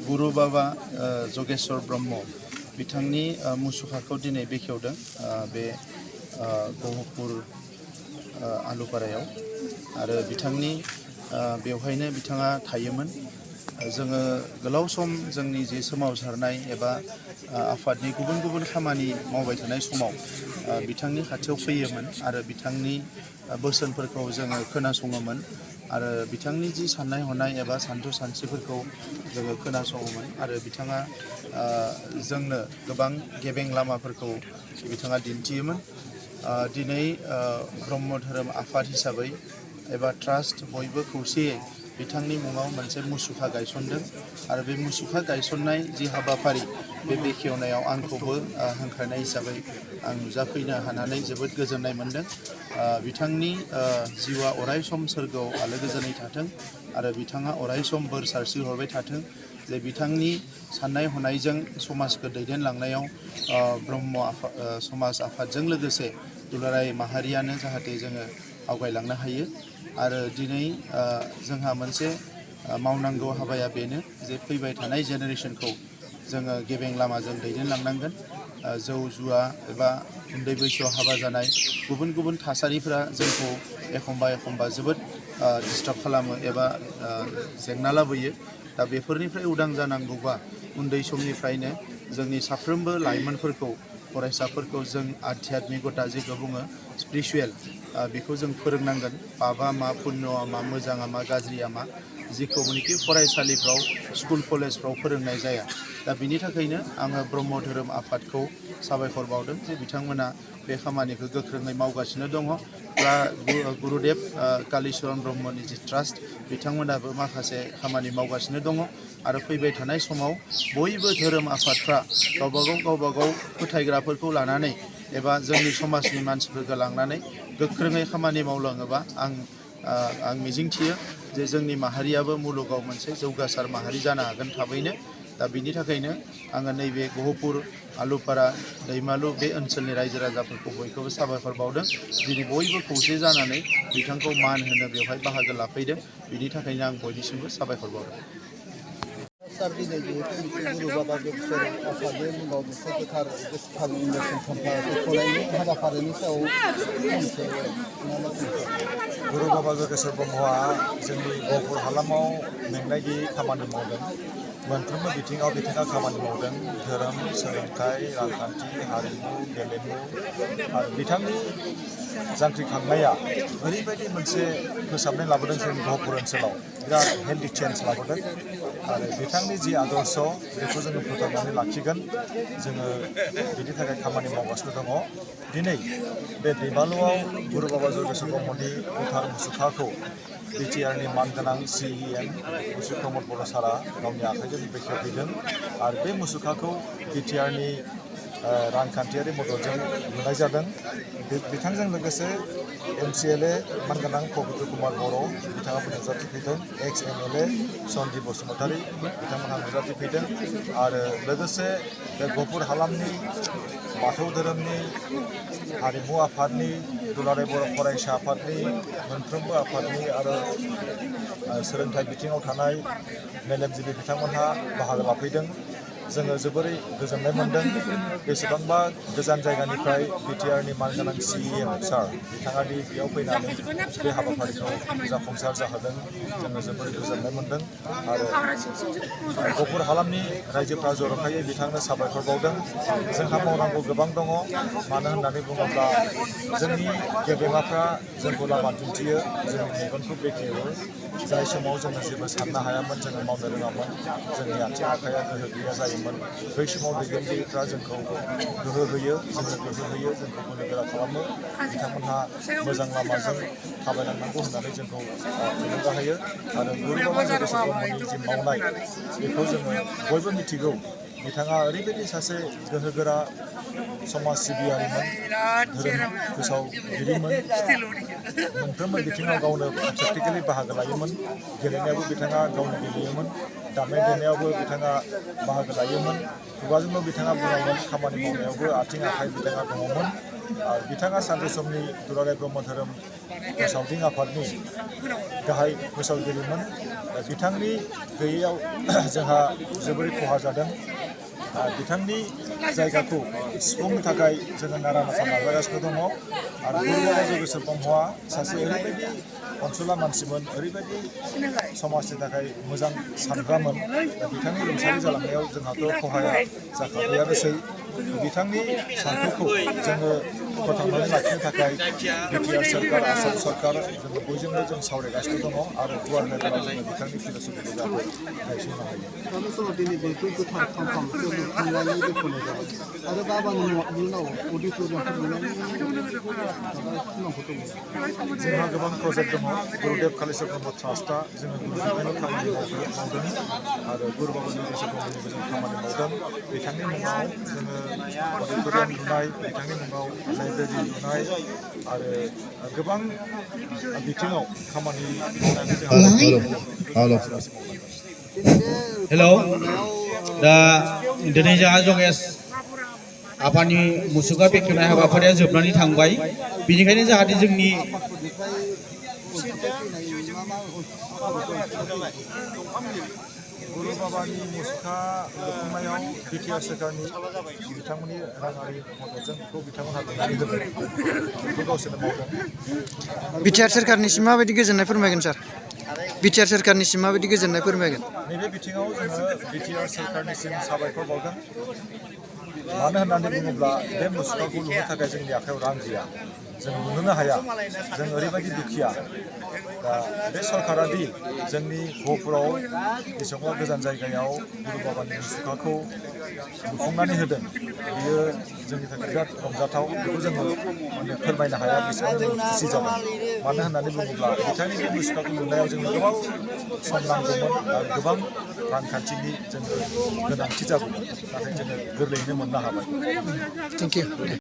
गुरु बाबा जगेश्वर ब्रह्म बिथांनि मुसुखाखौ दिनै बेखेवदों बे गहपुर आलुपारायाव आरो बिथांनि बेवहायनो बिथाङा थायोमोन। जोङो गोलाव सम जोंनि जे सोमावसारनाय एबा आफादनि गुबुन गुबुन खामानि मावबाय थानाय समाव बिथांनि खाथियाव फैयोमोन आरो बिथांनि बोसोनफोरखौ जोङो खोनासङोमोन आरो बिथांनि जि साननाय हनाय एबा सानथौ सानस्रिफोरखौ जोङो खोनासङोमोन आरो बिथाङा जोंनो गोबां गेबें लामाफोरखौ बिथाङा दिन्थियोमोन। दिनै ब्रह्म धोरोम आफाद हिसाबै एबा ट्रास्ट बयबो खौसेयै बिथांनि मुङाव मोनसे मुसुखा गायसनदों आरो बे मुसुखा गायसननाय जि हाबाफारि बे बेखेवनायाव आंखौबो हांख्रायनाय हिसाबै आं नुजाफैनो हानानै जोबोद गोजोननाय मोन्दों। बिथांनि जिउआ अरायसम सोरगोआव आलो गोजोनै थाथों आरो बिथाङा अरायसम बोर सारस्रिहरबाय थाथों जे बिथांनि साननाय हनायजों समाजखौ दैदेनलांनायाव ब्रह्म समाज आफादजों लोगोसे दुलाराय माहारियानो जाहाथे जोङो आवगायलांनो हायो आरो दिनै जोंहा मोनसे मावनांगौ हाबाया बेनो जे फैबाय थानाय जेनेरेसनखौ जोङो गेबें लामाजों दैदेनलांनांगोन। जौ जुवा एबा उन्दै बैसोआव हाबा जानाय गुबुन गुबुन थासारिफोरा जोंखौ एखमबा जोबोद डिस्टार्ब खालामो एबा जेंना लाबोयो। दा बेफोरनिफ्राय उदां जानांगौबा उन्दै समनिफ्रायनो जोंनि साफ्रोमबो लाइमोनफोरखौ फरायसाफोरखौ जों आध्यात्मिकता जेखौ बुङो स्पिरिचुवेल बेखौ जों फोरोंनांगोन। पापा मा पुण्यआ मा मोजाङा मा गाज्रिया मा जिखौनोखि फरायसालिफ्राव स्कुल कलेजफ्राव फोरोंनाय जाया। दा बिनि थाखायनो आङो ब्रह्म धोरोम आफादखौ साबायखर बावदों जे बिथांमोना बे खामानिखौ गोख्रोङै मावगासिनो दङ। दा गुरुदेब कालिचरन ब्रह्मनि जि ट्रास्ट बिथांमोनाबो माखासे खामानि मावगासिनो दङ आरो फैबाय थानाय समाव बयबो धोरोम आफादफ्रा गावबागाव फोथायग्राफोरखौ लानानै एबा जोंनि समाजनि मानसिफोरखौ लांनानै गोख्रोङै खामानि मावलाङोबा आं मिजिंथियो जे जोंनि माहारियाबो मुलुगाव मोनसे जौगासार माहारि जानो हागोन थाबैनो। दा बिनि थाखायनो आङो नैबे गहपुर आलुपारा दैमालु बे ओनसोलनि रायजो राजाफोरखौ बयखौबो साबायखर बावदों। दिनै बयबो खौसे जानानै बिथांखौ मान होनो बेवहाय बाहागो लाफैदों। बिनि थाखायनो आं बयनिसिमबो साबायखर बावदों। सार दिनै जिहेतु गुरु बाबा जगेश्वर आफादनि मुङाव मोनसे गोथार गोसोखांथि नेरसोन खाम्फा बेखेवनायनि हाबाफारिनि सायाव मोनसे गुरु बाबा जगेश्वर ब्रह्मआ जोंनि गहपुर हालामाव मेंनाय गैयै खामानि मावदों। मोनफ्रोमबो बिथिङाव बिथाङा खामानि मावदों। धोरोम, सोलोंथाइ, रांखान्थि, हारिमु, गेलेमु आरो बिथांनि जांख्रिखांनाया ओरैबायदि मोनसे फोसाबनाय लाबोदों जोंनि गहपुर ओनसोलाव बिराद हेल्दि चेन्ज लाबोदों आरो बिथांनि जि आदर्श बेखौ जोङो फोथांनानै लाखिगोन। जोङो बिनि थाखाय खामानि मावगासिनो दङ। दिनै बे दैमालुआव गुरु बाबा जगेश्वर ब्रह्मनि गोथार मुसुखाखौ बिटिआरनि मानगोनां CEM मुसु प्रमद बर' सारा गावनि आखाइजों बेखेवफैदों आरो बे मुसुखाखौ बिटिआरनि रांखान्थियारि मददजों लुनाय जादों। बिथांजों लोगोसे MCLA मानगोनां पबित्र कुमार बर' बिथाङाबो नुजाथिफैदों। ex-MLA सन्जि बसुमतारी बिथांमोनहा नुजाथिफैदों आरो लोगोसे बे गहपुर हालामनि बाथौ धोरोमनि हारिमु आफादनि दुलाराय बर' फरायसा आफादनि मोनफ्रोमबो आफादनि आरो सोलोंथाइ बिथिङाव थानाय मेलेमजिबि बिथांमोनहा बाहागो लाफैदों। जोङो जोबोरै गोजोननाय मोन्दों। बेसेबांबा गोजान जायगानिफ्राय बिटिआरनि मानगोनां CEM सार बिथाङा दि बेयाव फैनानै बे हाबाफारिखौ जाफुंसार जाहोदों जोङो जोबोरै गोजोननाय मोन्दों आरो गहपुर हालामनि रायजोफ्रा जर'खायै बिथांनो साबायखर बावदों। जोंहा मावनांगौ गोबां दङ। मानो होननानै बुङोब्ला जोंनि गेदेमाफ्रा जोंखौ लामा दिन्थियो, जोंनि मेगनखौ बेखेवो। जाय समाव जोङो जेबो साननो हायामोन, जोङो मावनो रोङामोन, जोंनि आथिं आखाइया गोहो गैया जायोमोन, बै समाव दैदेनगिरिफ्रा जोंखौ गोहो होयो, जोंनो गोहो होयो, जोंखौ बोलो गोरा खालामो। बिथांमोनहा मोजां लामाजों थाबायलांनांगौ होननानै जोंखौ थुलुंगा होयो आरो गुरु बाबा जगेश्वर ब्रह्मनि जि मावनाय बेखौ जोङो बयबो मिथिगौ। बिथाङा ओरैबायदि सासे गोहोगोरा समाज सिबियारिमोन, धोरोम फोसावगिरिमोन। मोनफ्रोमबो बिथिङाव गावनो प्रेक्टिकेलि बाहागो लायोमोन। गेलेनायावबो बिथाङा गावनो गेलेयोमोन दामनाय देनायावबो बिथाङा बाहागो लायोमोन खुगाजोंनो बिथाङा बुङोमोन खामानि मावनायावबो आथिं आखाइ बिथाङा दङमोन आरो बिथाङा सानसे समनि दुलाराय ब्रह्म धोरोम फोसावदिं आफादनि गाहाय फोसावगिरिमोन बिथांनि गैयैयाव जोंहा जोबोरै खहा जादों बिथांनि जायगाखौ सुफुंनो थाखाय जोङो नारा नाथा नाजागासिनो दङ आरो गुरु बाबा जगेश्वर ब्रह्मआ सासे ओरैबायदि अनसुला मानसिमोन ओरैबायदि समाजनि थाखाय मोजां सानग्रामोन बिथांनि रुंसारि जालांनायाव जोंहाथ' खहाया जाखाबायानोसै बिथांनि सानथौखौ जोङो फोथांनानै लाखिनो थाखाय बिटिआर सरकार आसाम सरकार जोङो बयजोंबो जों सावरायगासिनो दङ आरो गुवार लेभेलाव जोङो बिथांनि फिल'सफिखौ जाहाथे गायसंनो हायो दानि समाव दिनै बेखौ गोथार खालामखांनायनि बेखेवनाय जाबाय आरो बाबानि उनाव अडिट'रियामफोर लुनायनि सिमांखौ दङ जोंहा गोबां प्रजेक्ट दङ गुरुदेब कालिचरन ब्रह्म ट्रास्टआ जोङो गुरुनिफ्रायनो खामानि मावदों आरो गुरु बाबा जगेश्वर ब्रह्मनिबो जों खामानि मावदों बिथांनि मुङाव जोङो अडिट'रियाम लुनाय बिथांनि मुङाव लाइब्रेरि लुनाय आरो गोबां बिथिङाव खामानि मावनानै जोंहा हेलौ दा दिनै जोंहा जगेश आफानि मुसुखा बेखेवनाय हाबाफारिया जोबनानै थांबाय बेनिखायनो जाहाथे जोंनि गुरु बाबानि मुसुखा लुफुंनायाव बिटिआर सोरखारनि बिथांमोननि राङारि मददजों बेखौ बिथांमोनहा लुनानै होदों बेखौ गावसोरनो मावदों बिटिआर सोरखारनिसिम माबायदि गोजोननाय फोरमायगोन सार बिटिआर सोरखारनिसिम माबायदि गोजोननाय फोरमायगोन नैबे बिथिङाव जोङो बिटिआर सोरखारनिसिम साबायखर बावदों मानो होननानै बुङोब्ला बे मुसुखाखौ लुनो थाखाय जोंनि आखायाव रां गैया जों लुनोनो हाया जों ओरैबायदि दुखिया दा बे सरकारा दि जोंनि गहपुराव बेसेबांबा गोजान जायगायाव गुरु बाबानि मुसुखाखौ लुफुंनानै होदों बियो जोंनि थाखाय बिराद रंजाथाव बेखौ जोङो माने फोरमायनो हाया बेसेबां जों खुसि जादों मानो होननानै बुङोब्ला बिथांनि बे मुसुखाखौ लुनायाव जोंनो गोबां सम नांगौमोन आरो गोबां रांखान्थिनि जोङो गोनांथि जागौमोन नाथाय जोङो गोरलैयैनो मोननो हाबाय थेंक इउ